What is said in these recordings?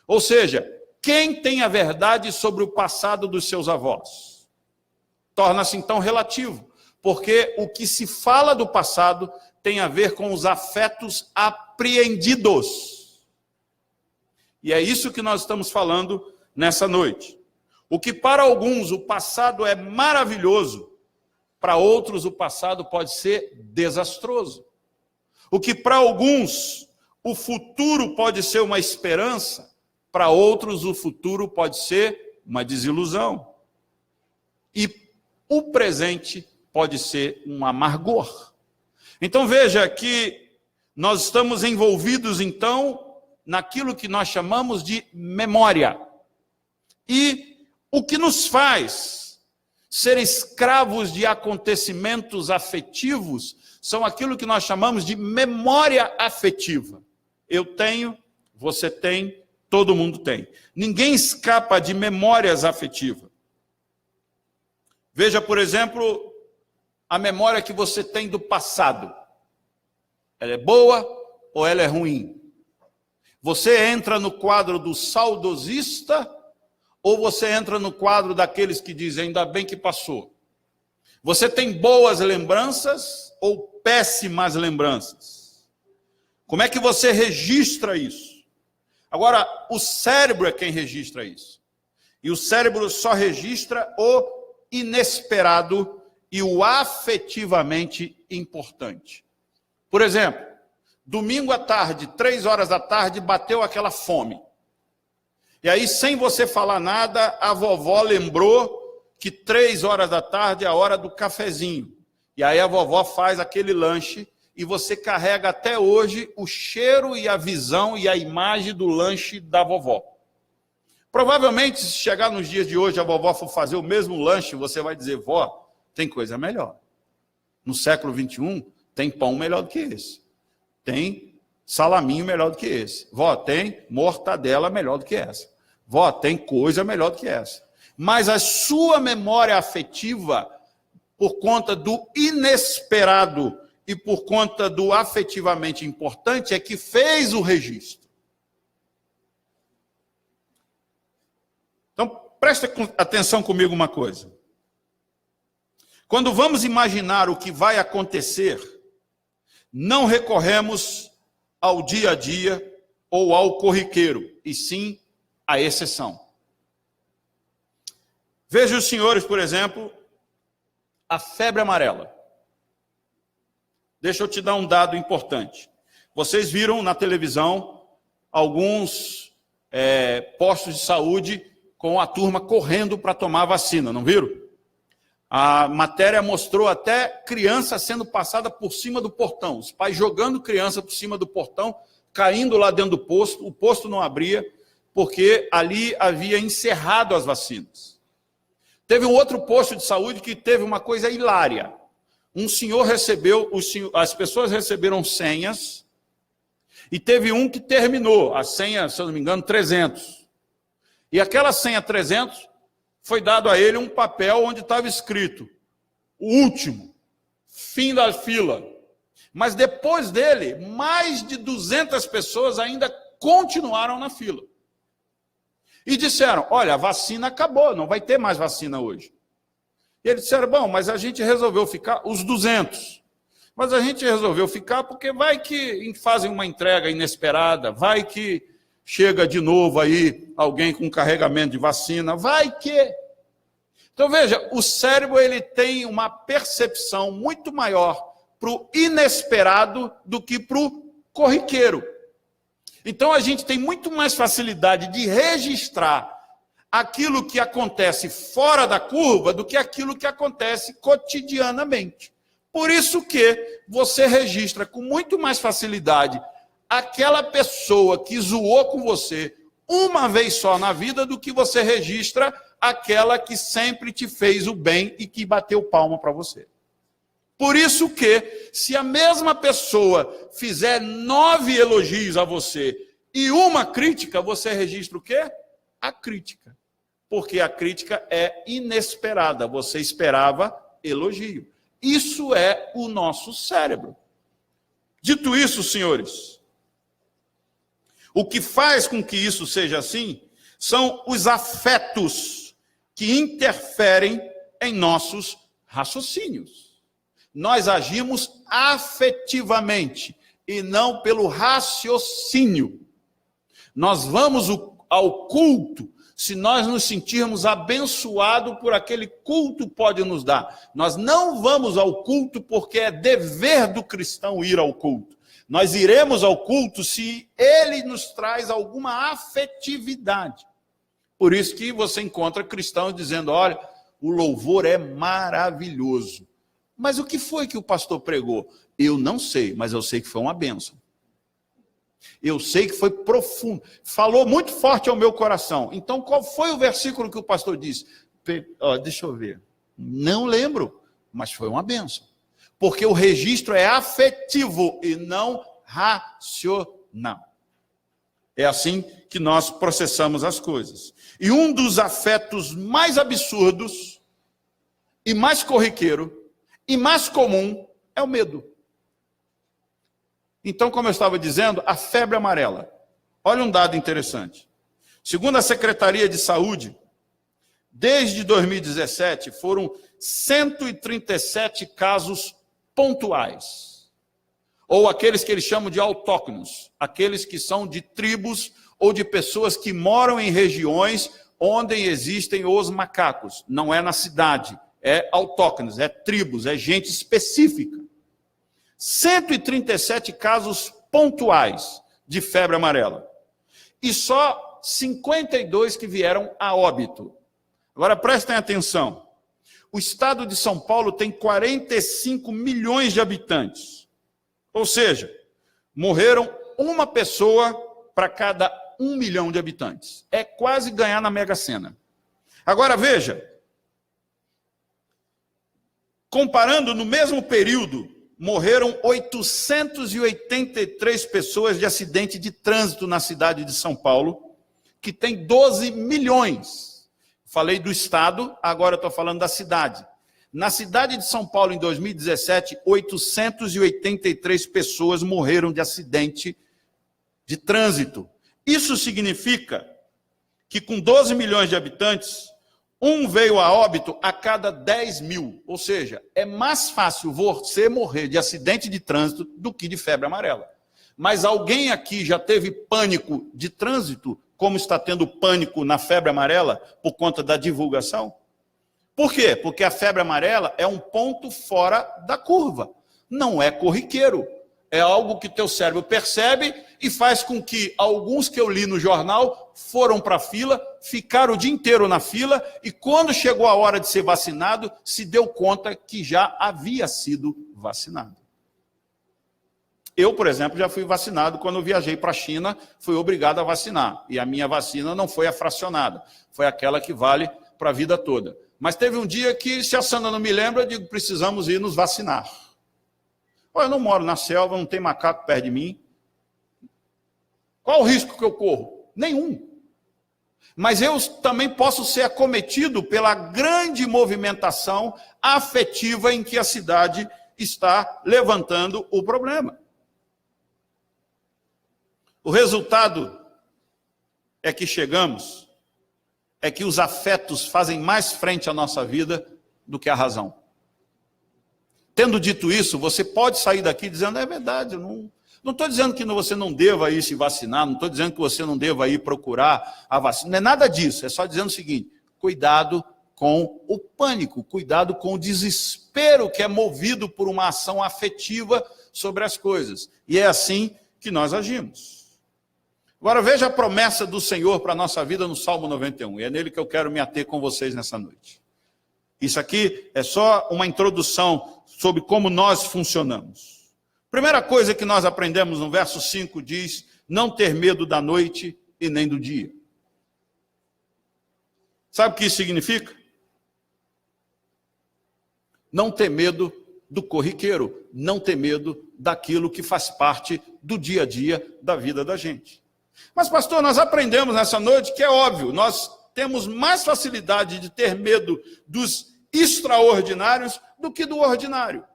Ou seja, quem tem a verdade sobre o passado dos seus avós? Torna-se então relativo, porque o que se fala do passado tem a ver com os afetos apreendidos. E é isso que nós estamos falando nessa noite. O que para alguns o passado é maravilhoso, para outros o passado pode ser desastroso. O que para alguns o futuro pode ser uma esperança, para outros o futuro pode ser uma desilusão. E o presente pode ser um amargor. Então veja que nós estamos envolvidos então naquilo que nós chamamos de memória. E o que nos faz ser escravos de acontecimentos afetivos são aquilo que nós chamamos de memória afetiva. Eu tenho, você tem, todo mundo tem. Ninguém escapa de memórias afetivas. Veja, por exemplo, a memória que você tem do passado. Ela é boa ou ela é ruim? Você entra no quadro do saudosista ou você entra no quadro daqueles que dizem, ainda bem que passou? Você tem boas lembranças ou péssimas lembranças? Como é que você registra isso? Agora, o cérebro é quem registra isso. E o cérebro só registra o inesperado e o afetivamente importante. Por exemplo, domingo à tarde, 3 horas da tarde, bateu aquela fome. E aí, sem você falar nada, a vovó lembrou que 3 horas da tarde é a hora do cafezinho. E aí a vovó faz aquele lanche e você carrega até hoje o cheiro e a visão e a imagem do lanche da vovó. Provavelmente, se chegar nos dias de hoje, a vovó for fazer o mesmo lanche, você vai dizer, vó, tem coisa melhor. No século 21, tem pão melhor do que esse. Tem salaminho melhor do que esse. Vó, tem mortadela melhor do que essa. Vó, tem coisa melhor do que essa. Mas a sua memória afetiva, por conta do inesperado e por conta do afetivamente importante, é que fez o registro. Então, preste atenção comigo uma coisa. Quando vamos imaginar o que vai acontecer, não recorremos ao dia a dia ou ao corriqueiro, e sim à exceção. Veja os senhores, por exemplo, a febre amarela. Deixa eu te dar um dado importante. Vocês viram na televisão alguns postos de saúde com a turma correndo para tomar vacina, não viram? A matéria mostrou até criança sendo passada por cima do portão, os pais jogando criança por cima do portão, caindo lá dentro do posto, o posto não abria, porque ali havia encerrado as vacinas. Teve um outro posto de saúde que teve uma coisa hilária. Um senhor recebeu, as pessoas receberam senhas, e teve um que terminou, a senha, se eu não me engano, 300. E aquela senha 300, foi dado a ele um papel onde estava escrito, o último, fim da fila. Mas depois dele, mais de 200 pessoas ainda continuaram na fila. E disseram, olha, a vacina acabou, não vai ter mais vacina hoje. E eles disseram, bom, mas a gente resolveu ficar, os 200. Mas a gente resolveu ficar porque vai que fazem uma entrega inesperada, vai que chega de novo aí alguém com carregamento de vacina, vai que... Então veja, o cérebro ele tem uma percepção muito maior para o inesperado do que para o corriqueiro. Então a gente tem muito mais facilidade de registrar aquilo que acontece fora da curva do que aquilo que acontece cotidianamente. Por isso que você registra com muito mais facilidade aquela pessoa que zoou com você uma vez só na vida do que você registra aquela que sempre te fez o bem e que bateu palma para você. Por isso que, se a mesma pessoa fizer 9 elogios a você e uma crítica, você registra o quê? A crítica. Porque a crítica é inesperada, você esperava elogio. Isso é o nosso cérebro. Dito isso, senhores, O que faz com que isso seja assim são os afetos que interferem em nossos raciocínios. Nós agimos afetivamente e não pelo raciocínio. Nós vamos ao culto se nós nos sentirmos abençoados por aquele culto pode nos dar. Nós não vamos ao culto porque é dever do cristão ir ao culto. Nós iremos ao culto se ele nos traz alguma afetividade. Por isso que você encontra cristãos dizendo, olha, o louvor é maravilhoso. Mas o que foi que o pastor pregou? Eu não sei, mas eu sei que foi uma bênção. Eu sei que foi profundo. Falou muito forte ao meu coração. Então, qual foi o versículo que o pastor disse? Deixa eu ver. Não lembro, mas foi uma bênção. Porque o registro é afetivo e não racional. É assim que nós processamos as coisas. E um dos afetos mais absurdos, e mais corriqueiro, e mais comum, é o medo. Então, como eu estava dizendo, a febre amarela. Olha um dado interessante. Segundo a Secretaria de Saúde, desde 2017, foram 137 casos pontuais. Ou aqueles que eles chamam de autóctonos, aqueles que são de tribos ou de pessoas que moram em regiões onde existem os macacos. Não é na cidade, é autóctonos, é tribos, é gente específica. 137 casos pontuais de febre amarela. E só 52 que vieram a óbito. Agora prestem atenção. O estado de São Paulo tem 45 milhões de habitantes. Ou seja, morreram uma pessoa para cada 1 milhão de habitantes. É quase ganhar na Mega Sena. Agora veja, comparando no mesmo período, morreram 883 pessoas de acidente de trânsito na cidade de São Paulo, que tem 12 milhões. Falei do estado, agora estou falando da cidade. Na cidade de São Paulo, em 2017, 883 pessoas morreram de acidente de trânsito. Isso significa que com 12 milhões de habitantes, um veio a óbito a cada 10 mil. Ou seja, é mais fácil você morrer de acidente de trânsito do que de febre amarela. Mas alguém aqui já teve pânico de trânsito, como está tendo pânico na febre amarela, por conta da divulgação? Por quê? Porque a febre amarela é um ponto fora da curva. Não é corriqueiro. É algo que teu cérebro percebe e faz com que alguns que eu li no jornal foram para a fila, ficaram o dia inteiro na fila e quando chegou a hora de ser vacinado, se deu conta que já havia sido vacinado. Eu, por exemplo, já fui vacinado quando eu viajei para a China, fui obrigado a vacinar. E a minha vacina não foi a fracionada, foi aquela que vale para a vida toda. Mas teve um dia que, se a Sandra não me lembra, eu digo, precisamos ir nos vacinar. Eu não moro na selva, não tem macaco perto de mim. Qual o risco que eu corro? Nenhum. Mas eu também posso ser acometido pela grande movimentação afetiva em que a cidade está levantando o problema. O resultado é que chegamos, é que os afetos fazem mais frente à nossa vida do que a razão. Tendo dito isso, você pode sair daqui dizendo, é verdade, eu não estou dizendo que você não deva ir se vacinar, não estou dizendo que você não deva ir procurar a vacina, não é nada disso, é só dizendo o seguinte, cuidado com o pânico, cuidado com o desespero que é movido por uma ação afetiva sobre as coisas. E é assim que nós agimos. Agora veja a promessa do Senhor para a nossa vida no Salmo 91, e é nele que eu quero me ater com vocês nessa noite. Isso aqui é só uma introdução sobre como nós funcionamos. Primeira coisa que nós aprendemos no verso 5 diz, não ter medo da noite e nem do dia. Sabe o que isso significa? Não ter medo do corriqueiro, não ter medo daquilo que faz parte do dia a dia da vida da gente. Mas pastor, nós aprendemos nessa noite que é óbvio, nós temos mais facilidade de ter medo dos extraordinários do que do ordinário.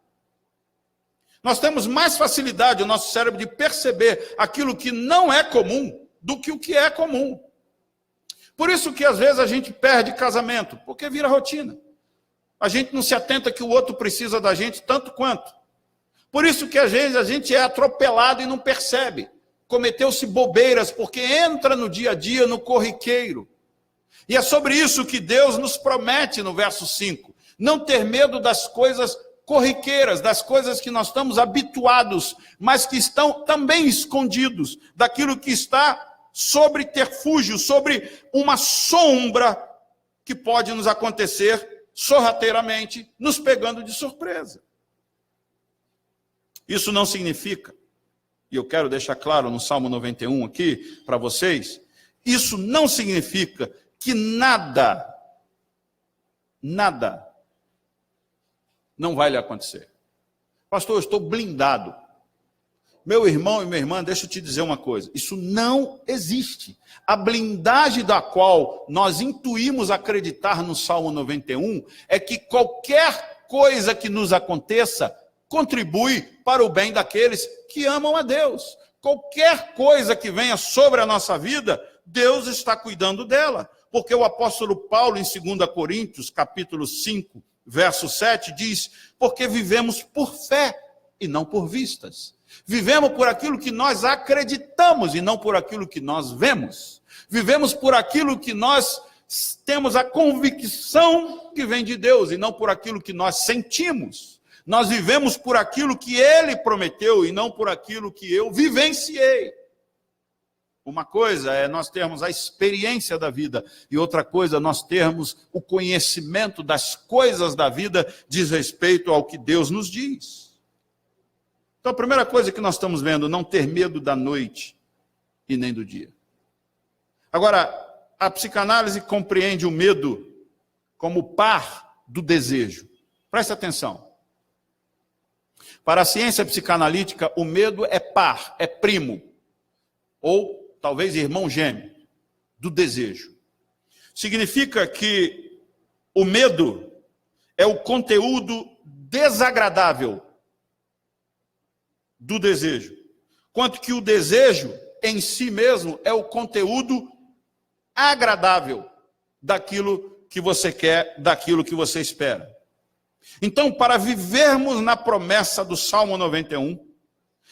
Nós temos mais facilidade, o nosso cérebro, de perceber aquilo que não é comum do que o que é comum. Por isso que às vezes a gente perde casamento, porque vira rotina. A gente não se atenta que o outro precisa da gente tanto quanto. Por isso que às vezes a gente é atropelado e não percebe. Cometeu-se bobeiras, porque entra no dia a dia, no corriqueiro. E é sobre isso que Deus nos promete no verso 5. Não ter medo das coisas corriqueiras, das coisas que nós estamos habituados, mas que estão também escondidos, daquilo que está sobre terfúgio, sobre uma sombra que pode nos acontecer sorrateiramente, nos pegando de surpresa. Isso não significa, e eu quero deixar claro no Salmo 91 aqui para vocês, isso não significa que nada não vai lhe acontecer. Pastor, eu estou blindado. Meu irmão e minha irmã, deixa eu te dizer uma coisa, isso não existe. A blindagem da qual nós intuímos acreditar no Salmo 91 é que qualquer coisa que nos aconteça contribui para o bem daqueles que amam a Deus. Qualquer coisa que venha sobre a nossa vida, Deus está cuidando dela. Porque o apóstolo Paulo, em 2 Coríntios, capítulo 5, verso 7, diz, porque vivemos por fé e não por vistas. Vivemos por aquilo que nós acreditamos e não por aquilo que nós vemos. Vivemos por aquilo que nós temos a convicção que vem de Deus e não por aquilo que nós sentimos. Nós vivemos por aquilo que Ele prometeu e não por aquilo que eu vivenciei. Uma coisa é nós termos a experiência da vida e outra coisa é nós termos o conhecimento das coisas da vida diz respeito ao que Deus nos diz. Então a primeira coisa que nós estamos vendo, não ter medo da noite e nem do dia. Agora, a psicanálise compreende o medo como par do desejo. Preste atenção. Para a ciência psicanalítica, o medo é par, é primo, ou talvez irmão gêmeo, do desejo. Significa que o medo é o conteúdo desagradável do desejo, quanto que o desejo em si mesmo é o conteúdo agradável daquilo que você quer, daquilo que você espera. Então, para vivermos na promessa do Salmo 91,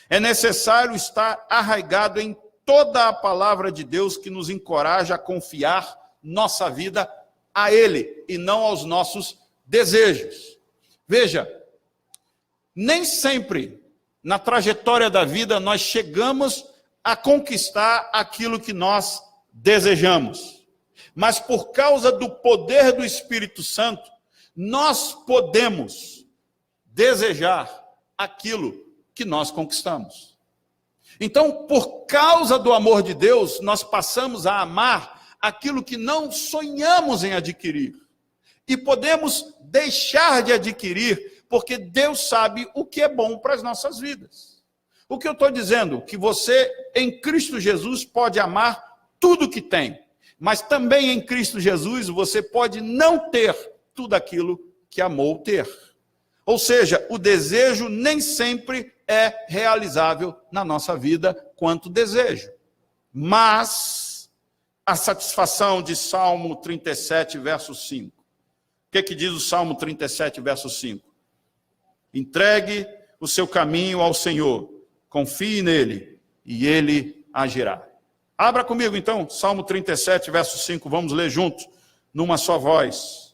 é necessário estar arraigado em toda a palavra de Deus que nos encoraja a confiar nossa vida a Ele e não aos nossos desejos. Veja, nem sempre na trajetória da vida nós chegamos a conquistar aquilo que nós desejamos. Mas por causa do poder do Espírito Santo, nós podemos desejar aquilo que nós conquistamos. Então, por causa do amor de Deus, nós passamos a amar aquilo que não sonhamos em adquirir. E podemos deixar de adquirir, porque Deus sabe o que é bom para as nossas vidas. O que eu estou dizendo? Que você, em Cristo Jesus, pode amar tudo que tem. Mas também em Cristo Jesus, você pode não ter tudo aquilo que amou ter. Ou seja, o desejo nem sempre é realizável na nossa vida quanto desejo. Mas a satisfação de Salmo 37, verso 5. O que diz o Salmo 37, verso 5? Entregue o seu caminho ao Senhor, confie nele e ele agirá. Abra comigo então, Salmo 37, verso 5, vamos ler juntos, numa só voz.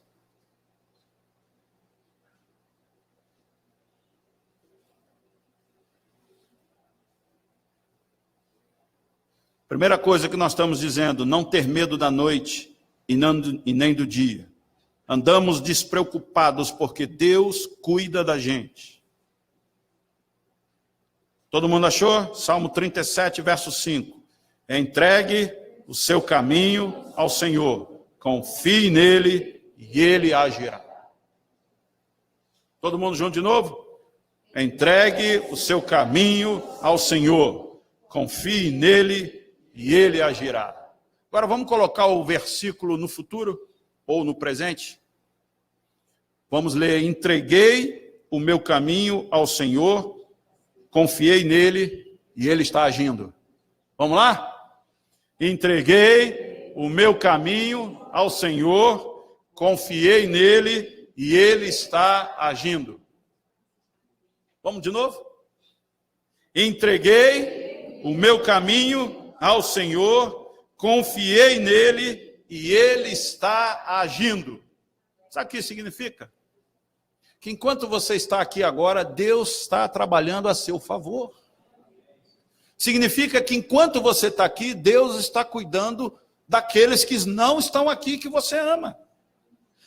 Primeira coisa que nós estamos dizendo, não ter medo da noite e nem do dia. Andamos despreocupados porque Deus cuida da gente. Todo mundo achou? Salmo 37, verso 5. Entregue o seu caminho ao Senhor, confie nele e ele agirá. Todo mundo junto de novo? Entregue o seu caminho ao Senhor, confie nele e ele agirá. Agora vamos colocar o versículo no futuro ou no presente? Vamos ler, entreguei o meu caminho ao Senhor, confiei nele e ele está agindo. Vamos lá? Entreguei o meu caminho ao Senhor, confiei nele e ele está agindo. Vamos de novo? Entreguei o meu caminho ao Senhor, confiei nele e ele está agindo. Sabe o que isso significa? Que enquanto você está aqui agora, Deus está trabalhando a seu favor. Significa que enquanto você está aqui, Deus está cuidando daqueles que não estão aqui, que você ama.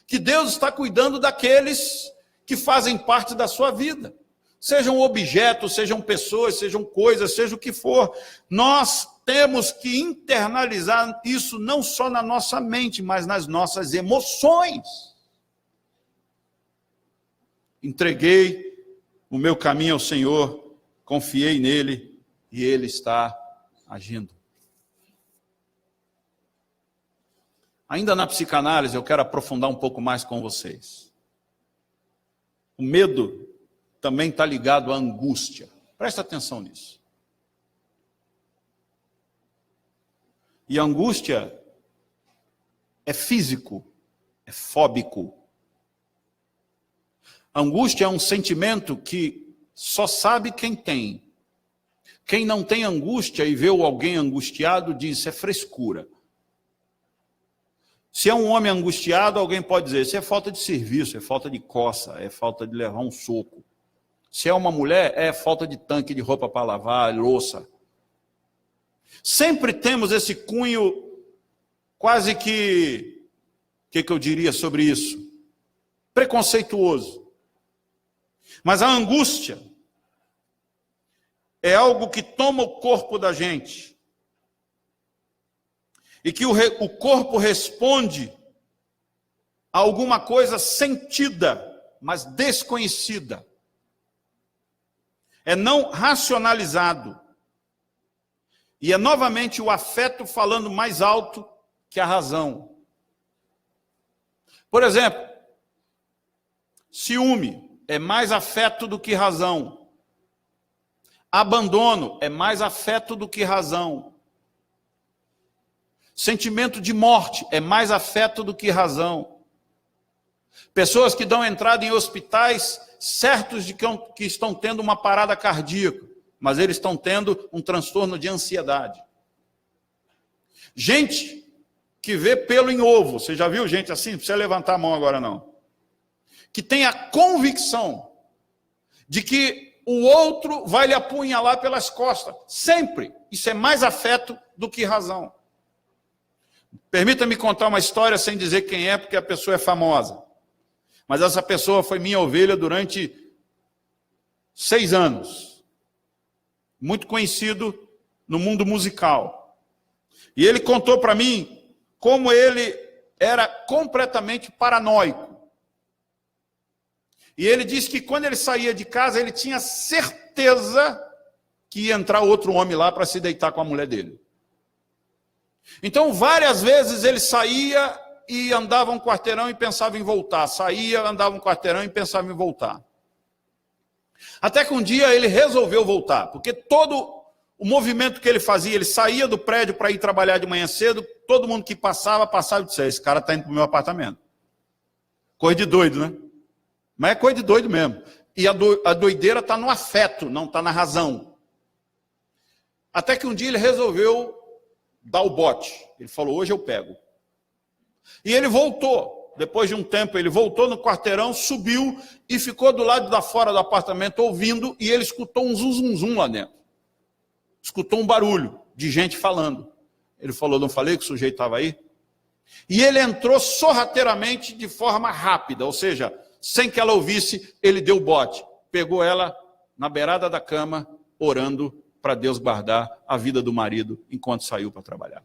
Que Deus está cuidando daqueles que fazem parte da sua vida. Sejam objetos, sejam pessoas, sejam coisas, seja o que for. Nós temos que internalizar isso não só na nossa mente, mas nas nossas emoções. Entreguei o meu caminho ao Senhor, confiei nele e ele está agindo. Ainda na psicanálise, eu quero aprofundar um pouco mais com vocês. O medo também está ligado à angústia. Presta atenção nisso. E a angústia é físico, é fóbico. A angústia é um sentimento que só sabe quem tem. Quem não tem angústia e vê alguém angustiado diz, isso é frescura. Se é um homem angustiado, alguém pode dizer, isso é falta de serviço, é falta de coça, é falta de levar um soco. Se é uma mulher, é falta de tanque de roupa para lavar, louça. Sempre temos esse cunho quase que eu diria sobre isso? Preconceituoso. Mas a angústia é algo que toma o corpo da gente. E que o corpo responde a alguma coisa sentida, mas desconhecida. É não racionalizado. E é novamente o afeto falando mais alto que a razão. Por exemplo, ciúme é mais afeto do que razão. Abandono é mais afeto do que razão. Sentimento de morte é mais afeto do que razão. Pessoas que dão entrada em hospitais certos de que estão tendo uma parada cardíaca, mas eles estão tendo um transtorno de ansiedade. Gente que vê pelo em ovo, você já viu gente assim? Não precisa levantar a mão agora não. Que tem a convicção de que o outro vai lhe apunhalar pelas costas, sempre. Isso é mais afeto do que razão. Permita-me contar uma história sem dizer quem é, porque a pessoa é famosa. Mas essa pessoa foi minha ovelha durante 6 anos. Muito conhecido no mundo musical. E ele contou para mim como ele era completamente paranoico. E ele disse que quando ele saía de casa, ele tinha certeza que ia entrar outro homem lá para se deitar com a mulher dele. Então, várias vezes ele saía e andava um quarteirão e pensava em voltar. Saía, andava um quarteirão e pensava em voltar. Até que um dia ele resolveu voltar, porque todo o movimento que ele fazia, ele saía do prédio para ir trabalhar de manhã cedo, todo mundo que passava e disse, esse cara está indo para o meu apartamento. Coisa de doido, né? Mas é coisa de doido mesmo. E a doideira está no afeto, não está na razão. Até que um dia ele resolveu dar o bote. Ele falou, hoje eu pego. E ele voltou. Depois de um tempo, ele voltou no quarteirão, subiu e ficou do lado da fora do apartamento ouvindo, e ele escutou um zum lá dentro. Escutou um barulho de gente falando. Ele falou, não falei que o sujeito estava aí? E ele entrou sorrateiramente de forma rápida, ou seja, sem que ela ouvisse, ele deu o bote. Pegou ela na beirada da cama, orando para Deus guardar a vida do marido enquanto saiu para trabalhar.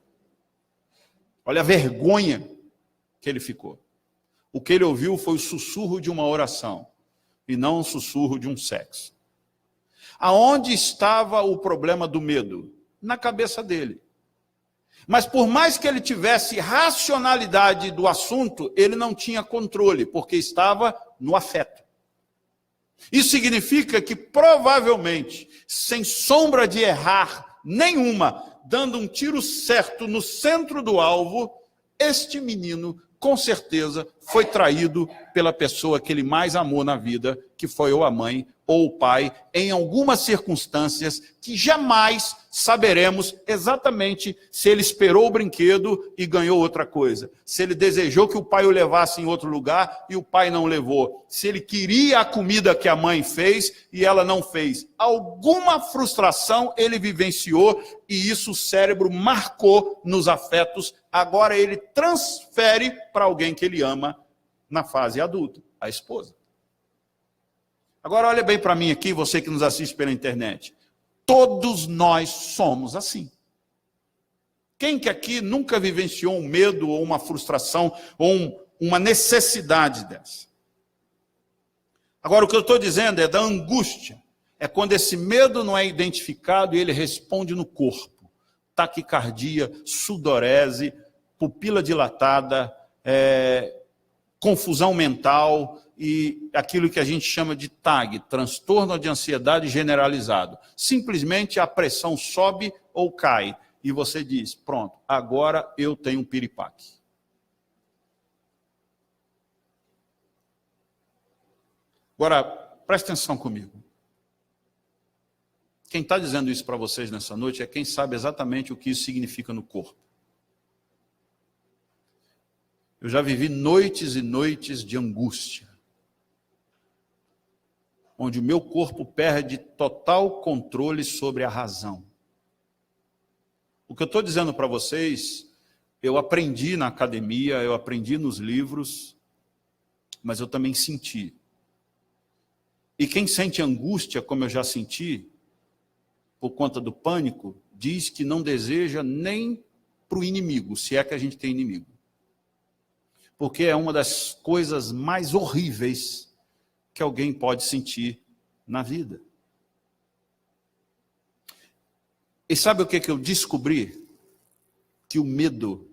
Olha a vergonha que ele ficou. O que ele ouviu foi o sussurro de uma oração, e não o sussurro de um sexo. Aonde estava o problema do medo? Na cabeça dele. Mas por mais que ele tivesse racionalidade do assunto, ele não tinha controle, porque estava no afeto. Isso significa que provavelmente, sem sombra de errar nenhuma, dando um tiro certo no centro do alvo, este menino, com certeza, foi traído pela pessoa que ele mais amou na vida, que foi ou a mãe ou o pai, em algumas circunstâncias que jamais saberemos exatamente se ele esperou o brinquedo e ganhou outra coisa, se ele desejou que o pai o levasse em outro lugar e o pai não levou, se ele queria a comida que a mãe fez e ela não fez. Alguma frustração ele vivenciou e isso o cérebro marcou nos afetos. Agora ele transfere para alguém que ele ama na fase adulta, a esposa. Agora olha bem para mim aqui, você que nos assiste pela internet. Todos nós somos assim. Quem que aqui nunca vivenciou um medo ou uma frustração ou uma necessidade dessa? Agora o que eu estou dizendo é da angústia. É quando esse medo não é identificado e ele responde no corpo. Taquicardia, sudorese, pupila dilatada, confusão mental e aquilo que a gente chama de TAG, transtorno de ansiedade generalizado. Simplesmente a pressão sobe ou cai e você diz, pronto, agora eu tenho um piripaque. Agora, preste atenção comigo. Quem está dizendo isso para vocês nessa noite é quem sabe exatamente o que isso significa no corpo. Eu já vivi noites e noites de angústia, onde o meu corpo perde total controle sobre a razão. O que eu estou dizendo para vocês, eu aprendi na academia, eu aprendi nos livros, mas eu também senti. E quem sente angústia, como eu já senti, por conta do pânico, diz que não deseja nem para o inimigo, se é que a gente tem inimigo. Porque é uma das coisas mais horríveis que alguém pode sentir na vida. E sabe o que eu descobri? Que o medo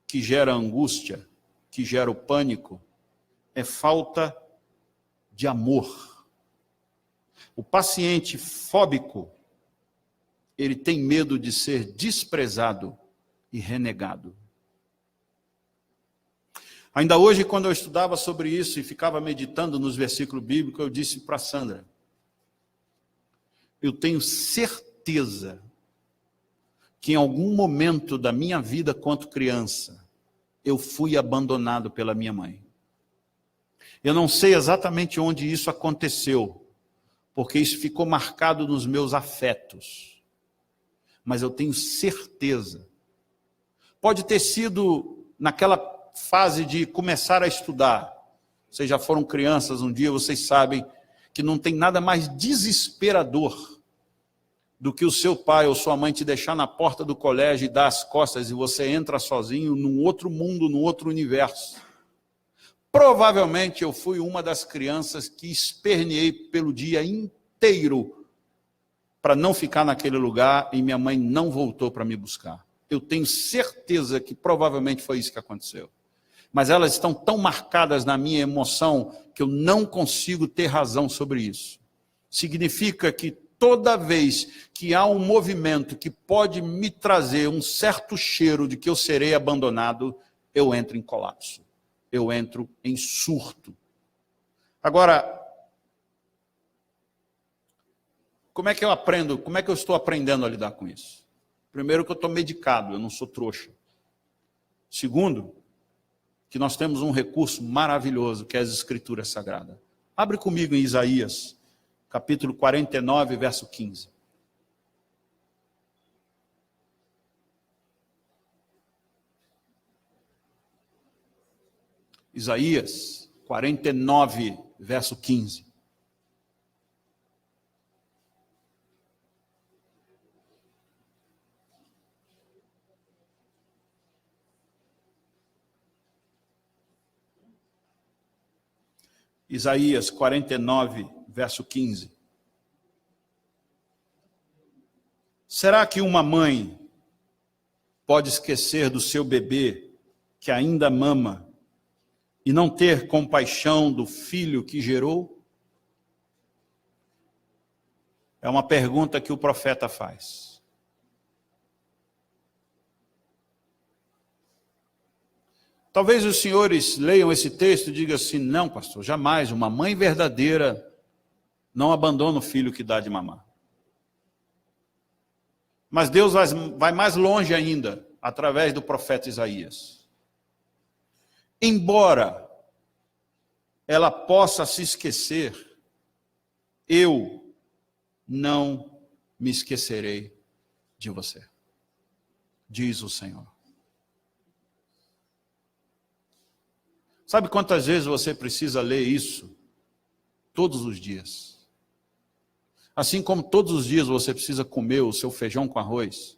que gera angústia, que gera o pânico, é falta de amor. O paciente fóbico, ele tem medo de ser desprezado e renegado. Ainda hoje, quando eu estudava sobre isso e ficava meditando nos versículos bíblicos, eu disse para Sandra, eu tenho certeza que em algum momento da minha vida quanto criança, eu fui abandonado pela minha mãe. Eu não sei exatamente onde isso aconteceu, porque isso ficou marcado nos meus afetos. Mas eu tenho certeza. Pode ter sido naquela fase de começar a estudar. Vocês já foram crianças um dia, vocês sabem que não tem nada mais desesperador do que o seu pai ou sua mãe te deixar na porta do colégio e dar as costas e você entra sozinho num outro mundo, num outro universo. Provavelmente eu fui uma das crianças que esperneei pelo dia inteiro para não ficar naquele lugar e minha mãe não voltou para me buscar. Eu tenho certeza que provavelmente foi isso que aconteceu. Mas elas estão tão marcadas na minha emoção que eu não consigo ter razão sobre isso. Significa que toda vez que há um movimento que pode me trazer um certo cheiro de que eu serei abandonado, eu entro em colapso. Eu entro em surto. Agora, como é que eu aprendo? Como é que eu estou aprendendo a lidar com isso? Primeiro que eu estou medicado, eu não sou trouxa. Segundo, que nós temos um recurso maravilhoso, que é as Escrituras Sagradas. Abre comigo em Isaías, capítulo 49, verso 15. Isaías 49, verso 15. Isaías 49, verso 15. Será que uma mãe pode esquecer do seu bebê que ainda mama e não ter compaixão do filho que gerou? É uma pergunta que o profeta faz. Talvez os senhores leiam esse texto e digam assim, não, pastor, jamais, uma mãe verdadeira não abandona o filho que dá de mamar. Mas Deus vai mais longe ainda, através do profeta Isaías. Embora ela possa se esquecer, eu não me esquecerei de você, diz o Senhor. Sabe quantas vezes você precisa ler isso? Todos os dias. Assim como todos os dias você precisa comer o seu feijão com arroz,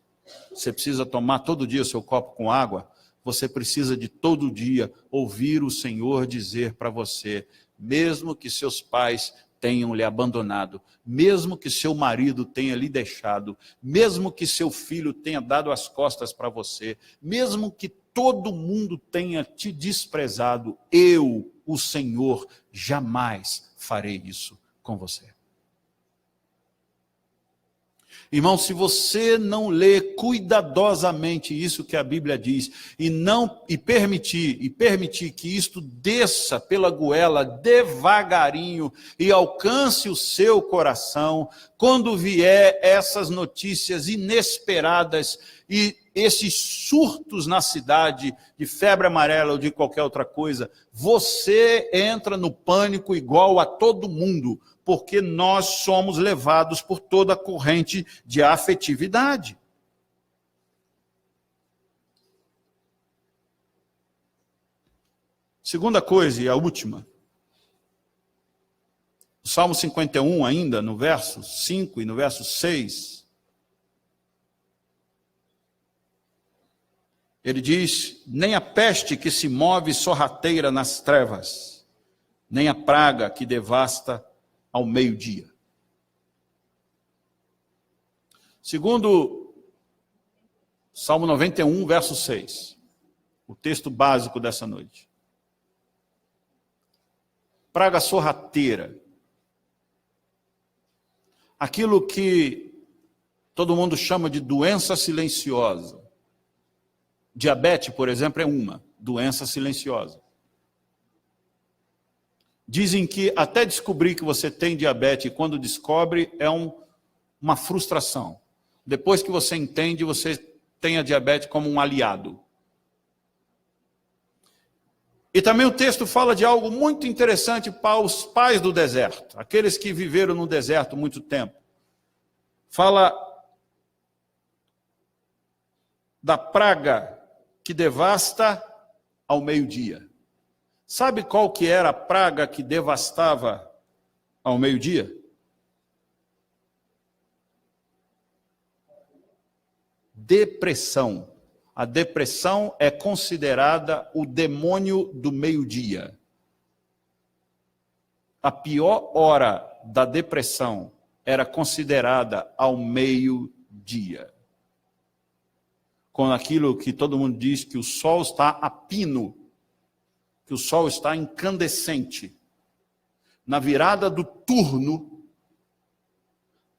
você precisa tomar todo dia o seu copo com água, você precisa de todo dia ouvir o Senhor dizer para você, mesmo que seus pais tenham lhe abandonado, mesmo que seu marido tenha lhe deixado, mesmo que seu filho tenha dado as costas para você, mesmo que todo mundo tenha te desprezado, eu, o Senhor, jamais farei isso com você. Irmão, se você não ler cuidadosamente isso que a Bíblia diz, e permitir que isto desça pela goela devagarinho e alcance o seu coração, quando vier essas notícias inesperadas e esses surtos na cidade de febre amarela ou de qualquer outra coisa, você entra no pânico igual a todo mundo, porque nós somos levados por toda a corrente de afetividade. Segunda coisa, e a última. O Salmo 51 ainda, no verso 5 e no verso 6. Ele diz, nem a peste que se move sorrateira nas trevas, nem a praga que devasta ao meio-dia. Segundo Salmo 91, verso 6, o texto básico dessa noite. Praga sorrateira. Aquilo que todo mundo chama de doença silenciosa. Diabetes, por exemplo, é uma doença silenciosa. Dizem que até descobrir que você tem diabetes, e quando descobre, é uma frustração. Depois que você entende, você tem a diabetes como um aliado. E também o texto fala de algo muito interessante para os pais do deserto, aqueles que viveram no deserto muito tempo. Fala da praga que devasta ao meio-dia. Sabe qual que era a praga que devastava ao meio-dia? Depressão. A depressão é considerada o demônio do meio-dia. A pior hora da depressão era considerada ao meio-dia. Com aquilo que todo mundo diz que o sol está a pino, que o sol está incandescente. Na virada do turno,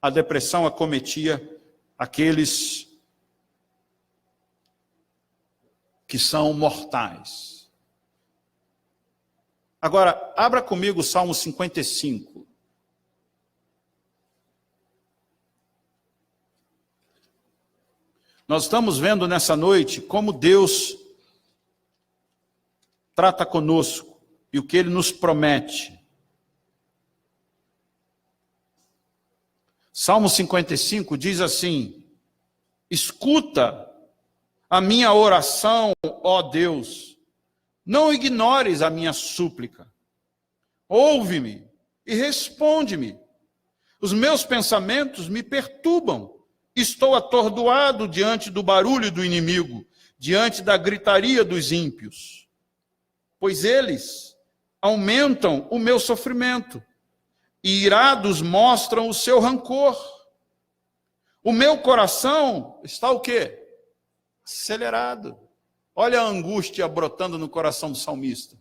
a depressão acometia aqueles que são mortais. Agora, abra comigo o Salmo 55. Nós estamos vendo nessa noite como Deus trata conosco e o que Ele nos promete. Salmo 55 diz assim, escuta a minha oração, ó Deus, não ignores a minha súplica. Ouve-me e responde-me. Os meus pensamentos me perturbam. Estou atordoado diante do barulho do inimigo, diante da gritaria dos ímpios. Pois eles aumentam o meu sofrimento, e irados mostram o seu rancor. O meu coração está o quê? Acelerado. Olha a angústia brotando no coração do salmista.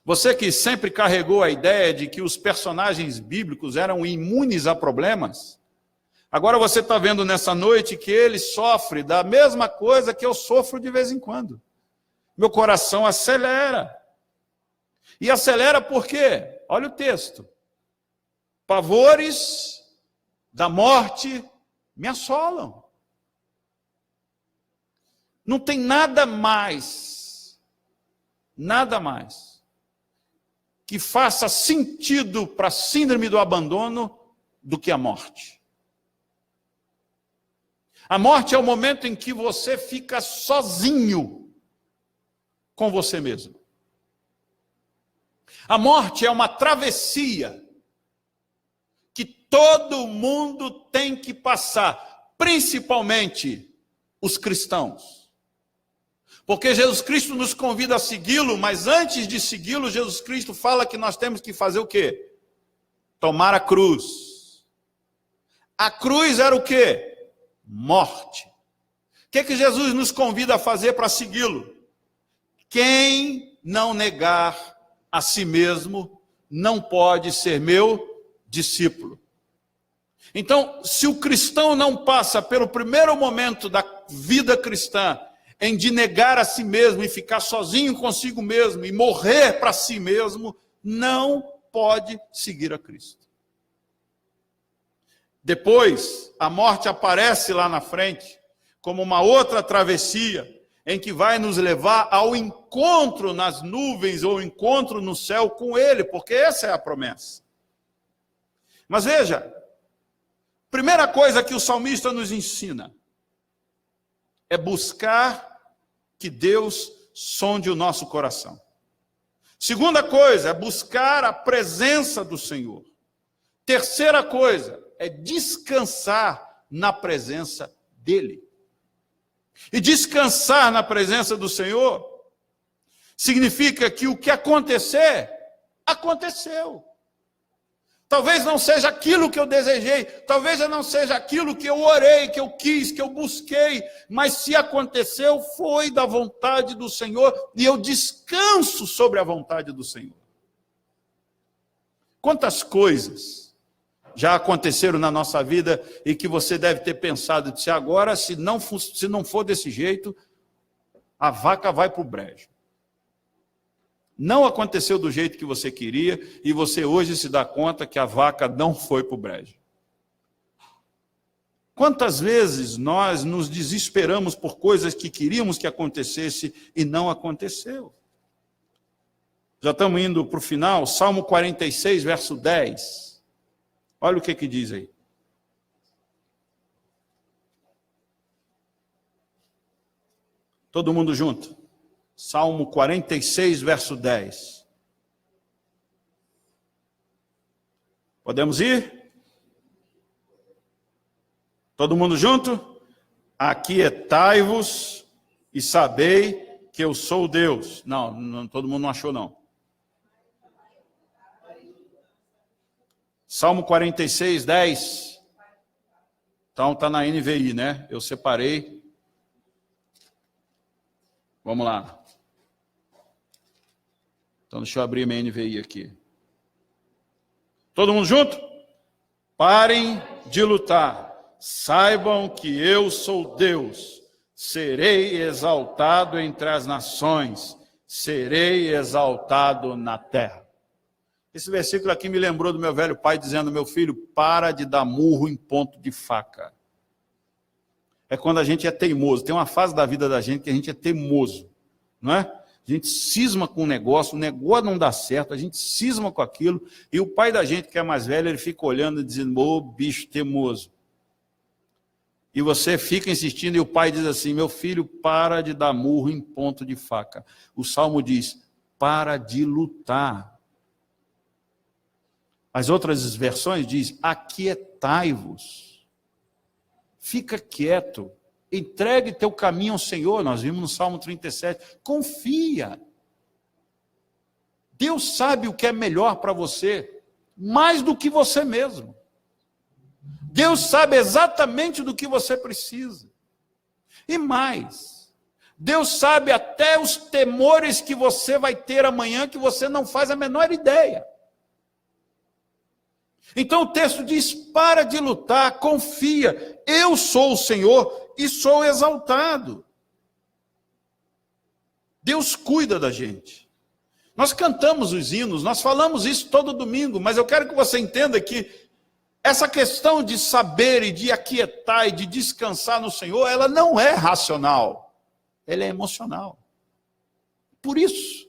Você que sempre carregou a ideia de que os personagens bíblicos eram imunes a problemas, agora você está vendo nessa noite que ele sofre da mesma coisa que eu sofro de vez em quando. meu coração acelera. E acelera por quê? Olha o texto. Pavores da morte me assolam. Não tem nada mais que faça sentido para a síndrome do abandono do que a morte. A morte é o momento em que você fica sozinho com você mesmo. A morte é uma travessia que todo mundo tem que passar, principalmente os cristãos. Porque Jesus Cristo nos convida a segui-lo, mas antes de segui-lo, Jesus Cristo fala que nós temos que fazer o quê? Tomar a cruz. A cruz era o quê? Morte. O que Jesus nos convida a fazer para segui-lo? Quem não negar a si mesmo não pode ser meu discípulo. Então, se o cristão não passa pelo primeiro momento da vida cristã, em de negar a si mesmo e ficar sozinho consigo mesmo e morrer para si mesmo, não pode seguir a Cristo. Depois, a morte aparece lá na frente, como uma outra travessia, em que vai nos levar ao encontro nas nuvens, ou encontro no céu com Ele, porque essa é a promessa. Mas veja, primeira coisa que o salmista nos ensina, é buscar que Deus sonde o nosso coração. Segunda coisa, é buscar a presença do Senhor. Terceira coisa, é descansar na presença dEle. E descansar na presença do Senhor significa que o que acontecer, aconteceu. Talvez não seja aquilo que eu desejei, talvez não seja aquilo que eu orei, que eu quis, que eu busquei, mas se aconteceu, foi da vontade do Senhor, e eu descanso sobre a vontade do Senhor. Quantas coisas já aconteceram na nossa vida e que você deve ter pensado, disse, agora, se não for desse jeito, a vaca vai para o brejo. Não aconteceu do jeito que você queria, e você hoje se dá conta que a vaca não foi para o brejo. Quantas vezes nós nos desesperamos por coisas que queríamos que acontecesse e não aconteceu? Já estamos indo para o final, Salmo 46, verso 10. Olha o que diz aí. Todo mundo junto. Salmo 46, verso 10. Podemos ir? Todo mundo junto? Aquietai-vos e sabei que eu sou Deus. Não, todo mundo não achou, não. Salmo 46, 10. Então está na NVI, né? Eu separei. Vamos lá. Então, deixa eu abrir minha NVI aqui. Todo mundo junto? Parem de lutar. Saibam que eu sou Deus. Serei exaltado entre as nações. Serei exaltado na terra. Esse versículo aqui me lembrou do meu velho pai dizendo, meu filho, para de dar murro em ponto de faca. É quando a gente é teimoso. Tem uma fase da vida da gente que a gente é teimoso, não é? A gente cisma com o negócio não dá certo, a gente cisma com aquilo, e o pai da gente, que é mais velho, ele fica olhando e dizendo, ô bicho teimoso. E você fica insistindo, e o pai diz assim, meu filho, para de dar murro em ponto de faca. O Salmo diz, para de lutar. As outras versões diz, aquietai-vos. Fica quieto. Entregue teu caminho ao Senhor, nós vimos no Salmo 37. Confia. Deus sabe o que é melhor para você, mais do que você mesmo. Deus sabe exatamente do que você precisa. E mais, Deus sabe até os temores que você vai ter amanhã, que você não faz a menor ideia. Então o texto diz, para de lutar, confia. Eu sou o Senhor e sou exaltado. Deus cuida da gente. Nós cantamos os hinos, nós falamos isso todo domingo, mas eu quero que você entenda que essa questão de saber e de aquietar e de descansar no Senhor, ela não é racional, ela é emocional. Por isso,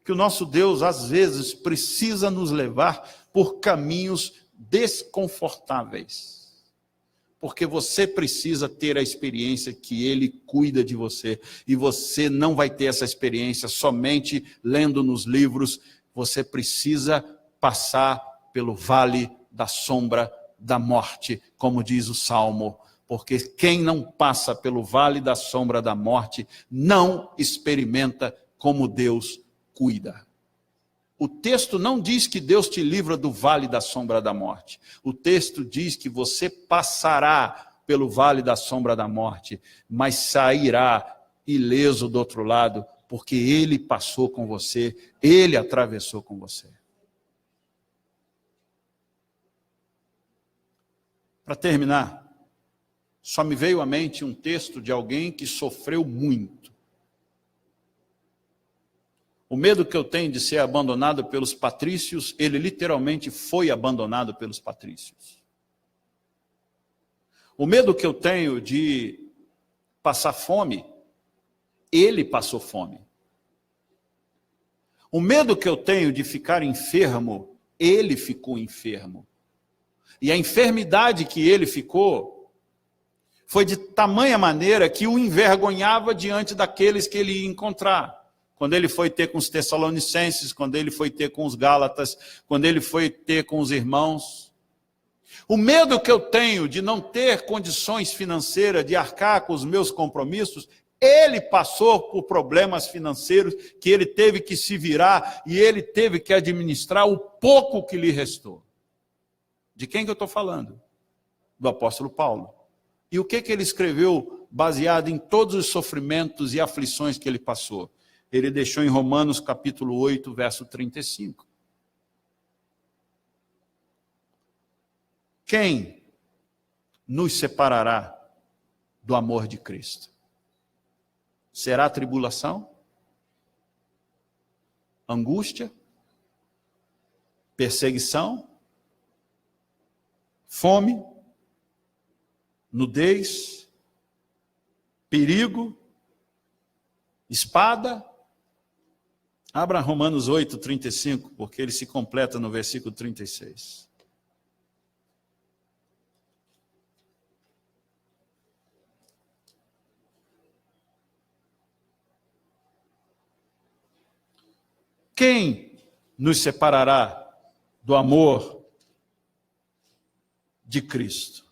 que o nosso Deus às vezes precisa nos levar por caminhos desconfortáveis. Porque você precisa ter a experiência que Ele cuida de você. E você não vai ter essa experiência somente lendo nos livros. Você precisa passar pelo vale da sombra da morte, como diz o Salmo. Porque quem não passa pelo vale da sombra da morte, não experimenta como Deus cuida. O texto não diz que Deus te livra do vale da sombra da morte. O texto diz que você passará pelo vale da sombra da morte, mas sairá ileso do outro lado, porque Ele passou com você, Ele atravessou com você. Para terminar, só me veio à mente um texto de alguém que sofreu muito. O medo que eu tenho de ser abandonado pelos patrícios, ele literalmente foi abandonado pelos patrícios. O medo que eu tenho de passar fome, ele passou fome. O medo que eu tenho de ficar enfermo, ele ficou enfermo. E a enfermidade que ele ficou foi de tamanha maneira que o envergonhava diante daqueles que ele ia encontrar. Quando ele foi ter com os Tessalonicenses, quando ele foi ter com os Gálatas, quando ele foi ter com os irmãos. O medo que eu tenho de não ter condições financeiras, de arcar com os meus compromissos, ele passou por problemas financeiros que ele teve que se virar e ele teve que administrar o pouco que lhe restou. De quem que eu estou falando? Do apóstolo Paulo. E o que ele escreveu baseado em todos os sofrimentos e aflições que ele passou? Ele deixou em Romanos capítulo 8, verso 35. Quem nos separará do amor de Cristo? Será tribulação? Angústia? Perseguição? Fome? Nudez? Perigo? Espada? Abra Romanos 8, 35, porque ele se completa no versículo 36. Quem nos separará do amor de Cristo?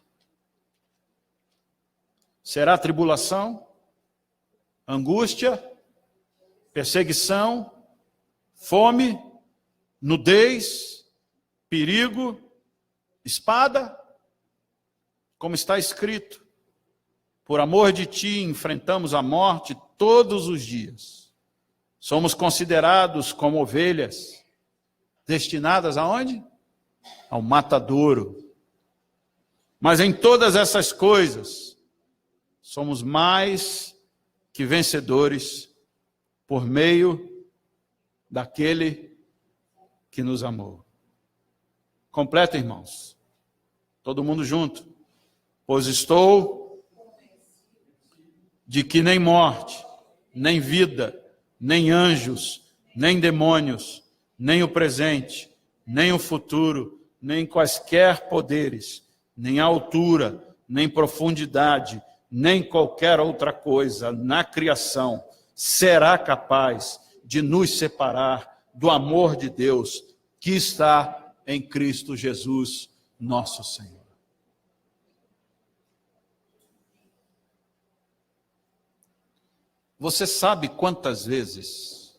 Será tribulação? Angústia? Perseguição? Fome, nudez, perigo, espada, como está escrito, por amor de ti enfrentamos a morte todos os dias. Somos considerados como ovelhas, destinadas aonde? Ao matadouro. Mas em todas essas coisas, somos mais que vencedores por meio daquele que nos amou. Completa, irmãos. Todo mundo junto. Pois estou de que nem morte, nem vida, nem anjos, nem demônios, nem o presente, nem o futuro, nem quaisquer poderes, nem a altura, nem profundidade, nem qualquer outra coisa na criação será capaz de nos separar do amor de Deus que está em Cristo Jesus, nosso Senhor. Você sabe quantas vezes,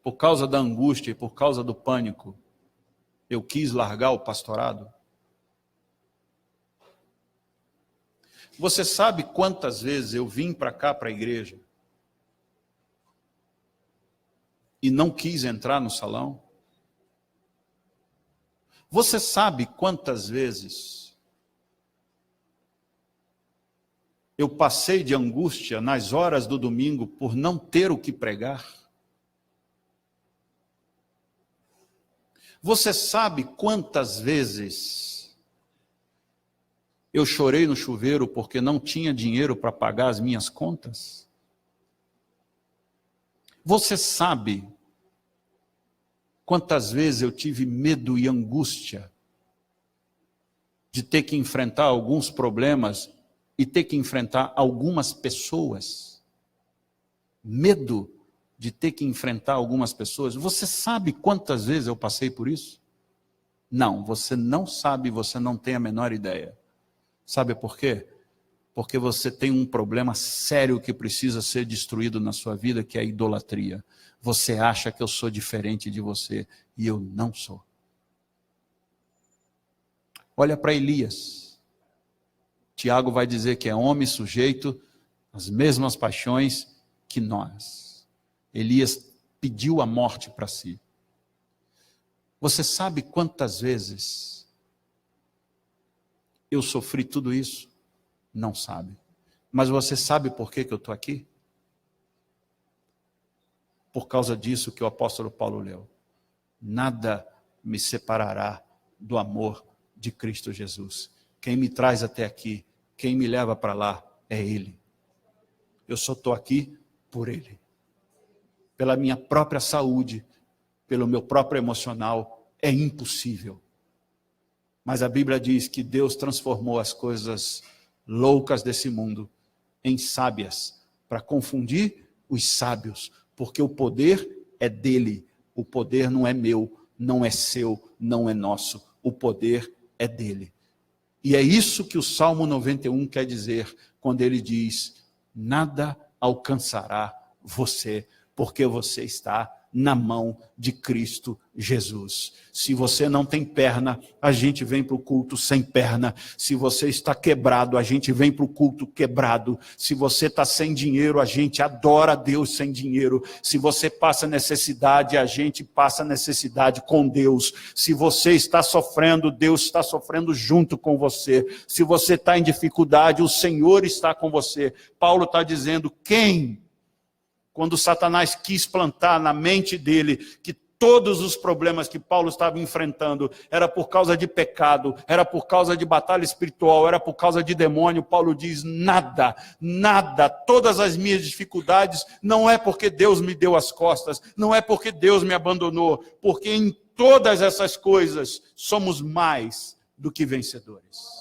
por causa da angústia e por causa do pânico, eu quis largar o pastorado? Você sabe quantas vezes eu vim para cá, para a igreja, e não quis entrar no salão? Você sabe quantas vezes eu passei de angústia nas horas do domingo por não ter o que pregar? Você sabe quantas vezes eu chorei no chuveiro porque não tinha dinheiro para pagar as minhas contas? Você sabe quantas vezes eu tive medo e angústia de ter que enfrentar alguns problemas e ter que enfrentar algumas pessoas? Medo de ter que enfrentar algumas pessoas. Você sabe quantas vezes eu passei por isso? Não, você não sabe, você não tem a menor ideia. Sabe por quê? Porque você tem um problema sério que precisa ser destruído na sua vida, que é a idolatria. Você acha que eu sou diferente de você, e eu não sou. Olha para Elias. Tiago vai dizer que é homem sujeito às mesmas paixões que nós. Elias pediu a morte para si. Você sabe quantas vezes eu sofri tudo isso? Não sabe. Mas você sabe por que eu estou aqui? Por causa disso que o apóstolo Paulo leu. Nada me separará do amor de Cristo Jesus. Quem me traz até aqui, quem me leva para lá, é Ele. Eu só estou aqui por Ele. Pela minha própria saúde, pelo meu próprio emocional, é impossível. Mas a Bíblia diz que Deus transformou as coisas loucas desse mundo em sábias, para confundir os sábios, porque o poder é dele, o poder não é meu, não é seu, não é nosso, o poder é dele. E é isso que o Salmo 91 quer dizer, quando ele diz: nada alcançará você, porque você está na mão de Cristo Jesus. Se você não tem perna, a gente vem para o culto sem perna. Se você está quebrado, a gente vem para o culto quebrado. Se você está sem dinheiro, a gente adora a Deus sem dinheiro. Se você passa necessidade, a gente passa necessidade com Deus. Se você está sofrendo, Deus está sofrendo junto com você. Se você está em dificuldade, o Senhor está com você. Paulo está dizendo: quando Satanás quis plantar na mente dele que todos os problemas que Paulo estava enfrentando era por causa de pecado, era por causa de batalha espiritual, era por causa de demônio, Paulo diz: nada, todas as minhas dificuldades não é porque Deus me deu as costas, não é porque Deus me abandonou, porque em todas essas coisas somos mais do que vencedores.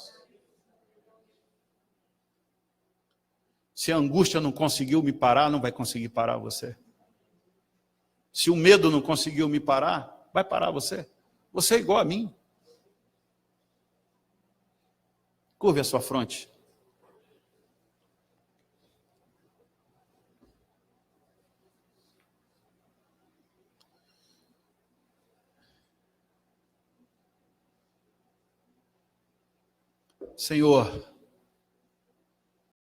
Se a angústia não conseguiu me parar, não vai conseguir parar você. Se o medo não conseguiu me parar, vai parar você. Você é igual a mim. Curve a sua fronte. Senhor,